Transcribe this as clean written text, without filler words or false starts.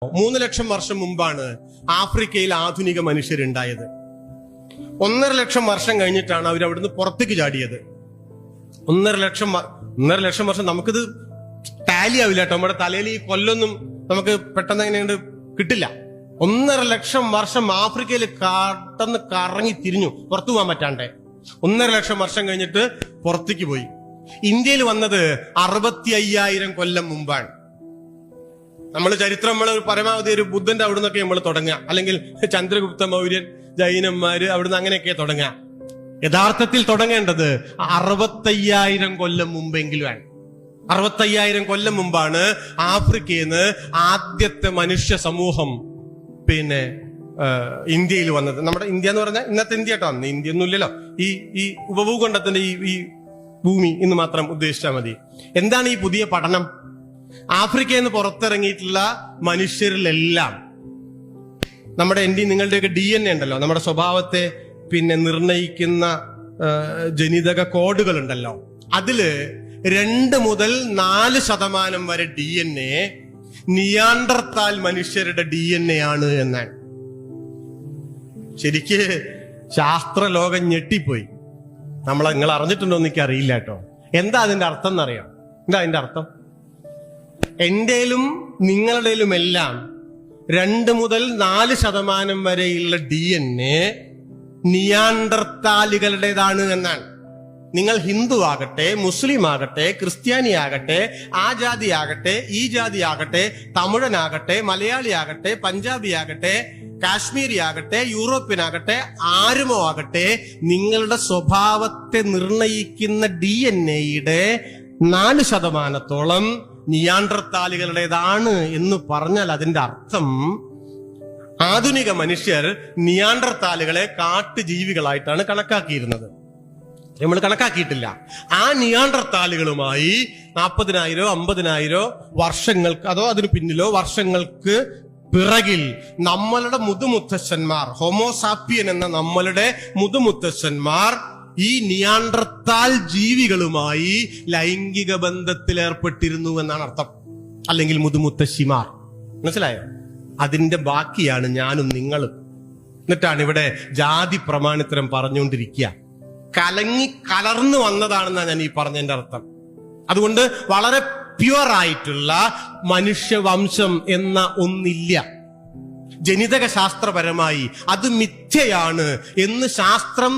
3 ലക്ഷം വർഷം മുമ്പാണ് ആഫ്രിക്കയിൽ ആധുനിക മനുഷ്യരുണ്ടായത്. 1.5 ലക്ഷം വർഷം കഴിഞ്ഞിട്ടാണ് അവർ അവിടുന്ന് പുറത്തേക്ക് ചാടിയത്. 1.5 ലക്ഷം വർഷം നമുക്കിത് ടാലി ആവില്ല കേട്ടോ. നമ്മുടെ തലയിൽ ഈ കൊല്ലൊന്നും നമുക്ക് പെട്ടെന്ന് എങ്ങനെയുണ്ട് കിട്ടില്ല. 1.5 ലക്ഷം വർഷം ആഫ്രിക്കയിൽ കാട്ടെന്ന് കറങ്ങി തിരിഞ്ഞു, പുറത്തു പോകാൻ പറ്റാണ്ടേ. 1.5 ലക്ഷം വർഷം കഴിഞ്ഞിട്ട് പുറത്തേക്ക് പോയി. ഇന്ത്യയിൽ വന്നത് 65,000 കൊല്ലം മുമ്പാണ്. നമ്മൾ ചരിത്രം പരമാവധി ഒരു ബുദ്ധന്റെ അവിടെ നിന്നൊക്കെ നമ്മൾ തുടങ്ങുക, അല്ലെങ്കിൽ ചന്ദ്രഗുപ്ത മൗര്യൻ, ജൈനന്മാര് അവിടുന്ന് അങ്ങനെയൊക്കെ തുടങ്ങുക. യഥാർത്ഥത്തിൽ തുടങ്ങേണ്ടത് 65,000 കൊല്ലം മുമ്പെങ്കിലുമാണ്. 65,000 കൊല്ലം മുമ്പാണ് ആഫ്രിക്കയിൽ നിന്ന് ആദ്യത്തെ മനുഷ്യ സമൂഹം ഇന്ത്യയിൽ വന്നത്. നമ്മുടെ ഇന്ത്യ എന്ന് പറഞ്ഞാൽ ഇന്നത്തെ ഇന്ത്യ കേട്ടോ. അന്ന് ഇന്ത്യ ഒന്നും ഇല്ലല്ലോ. ഈ ഉപഭൂഖണ്ഡത്തിന്റെ ഈ ഭൂമി എന്ന് മാത്രം ഉദ്ദേശിച്ചാൽ മതി. എന്താണ് ഈ പുതിയ പഠനം? ആഫ്രിക്കയിൽ നിന്ന് പുറത്തിറങ്ങിയിട്ടുള്ള മനുഷ്യരിലെല്ലാം നമ്മുടെ നിങ്ങളുടെയൊക്കെ DNA ഉണ്ടല്ലോ, നമ്മുടെ സ്വഭാവത്തെ നിർണയിക്കുന്ന ജനിതക കോഡുകൾ ഉണ്ടല്ലോ. അതില് 2 മുതൽ 4% വരെ DNA നിയാണ്ടർത്താൽ മനുഷ്യരുടെ DNA ആണ് എന്നാണ്. ശരിക്ക് ശാസ്ത്രലോകം ഞെട്ടിപ്പോയി. നിങ്ങൾ അറിഞ്ഞിട്ടുണ്ടോ എന്ന് എനിക്ക് അറിയില്ല കേട്ടോ. എന്താ അതിന്റെ അർത്ഥം എന്നറിയാം? എന്താ അതിന്റെ അർത്ഥം? എന്റെയിലും നിങ്ങളുടെയിലും എല്ലാം 2 മുതൽ 4% വരെയുള്ള DNA നിയാണ്ടർത്താലികളുടേതാണ് എന്നാണ്. നിങ്ങൾ ഹിന്ദു ആകട്ടെ, മുസ്ലിം ആകട്ടെ, ക്രിസ്ത്യാനി ആകട്ടെ, ആ ജാതി ആകട്ടെ, ഈ ജാതി ആകട്ടെ, തമിഴനാകട്ടെ, മലയാളി ആകട്ടെ, പഞ്ചാബി ആകട്ടെ, കാശ്മീരി ആകട്ടെ, യൂറോപ്യനാകട്ടെ, ആരുമോ ആകട്ടെ, നിങ്ങളുടെ സ്വഭാവത്തെ നിർണയിക്കുന്ന DNA-യുടെ 4%-ഓളം നിയാണ്ടർത്താലികളുടേതാണ് എന്ന് പറഞ്ഞാൽ അതിന്റെ അർത്ഥം ആധുനിക മനുഷ്യർ നിയാണ്ടർത്താലുകളെ കാട്ടുജീവികളായിട്ടാണ് കണക്കാക്കിയിരുന്നത്. നമ്മൾ കണക്കാക്കിയിട്ടില്ല. ആ നിയാണ്ടർത്താലുകളുമായി 40,000 50,000 വർഷങ്ങൾക്ക് അതോ അതിനു പിന്നിലോ വർഷങ്ങൾക്ക് പിറകിൽ നമ്മളുടെ മുതുമുത്തശ്ശന്മാർ, ഹോമോസാപ്പിയൻ എന്ന നമ്മളുടെ മുതുമുത്തശ്ശന്മാർ ഈ നിയാണ്ടർത്താൽ ജീവികളുമായി ലൈംഗിക ബന്ധത്തിൽ ഏർപ്പെട്ടിരുന്നു എന്നാണ് അർത്ഥം. അല്ലെങ്കിൽ മുതുമുത്തശ്ശിമാർ. മനസ്സിലായോ? അതിന്റെ ബാക്കിയാണ് ഞാനും നിങ്ങളും. എന്നിട്ടാണ് ഇവിടെ ജാതി പ്രമാണിത്തരം പറഞ്ഞുകൊണ്ടിരിക്കുക. കലർന്നു വന്നതാണെന്നാണ് ഞാൻ ഈ പറഞ്ഞതിന്റെ അർത്ഥം. അതുകൊണ്ട് വളരെ പ്യുവർ ആയിട്ടുള്ള മനുഷ്യവംശം എന്ന ഒന്നില്ല. ജനിതക ശാസ്ത്രപരമായി അത് മിഥ്യയാണ് എന്ന് ശാസ്ത്രം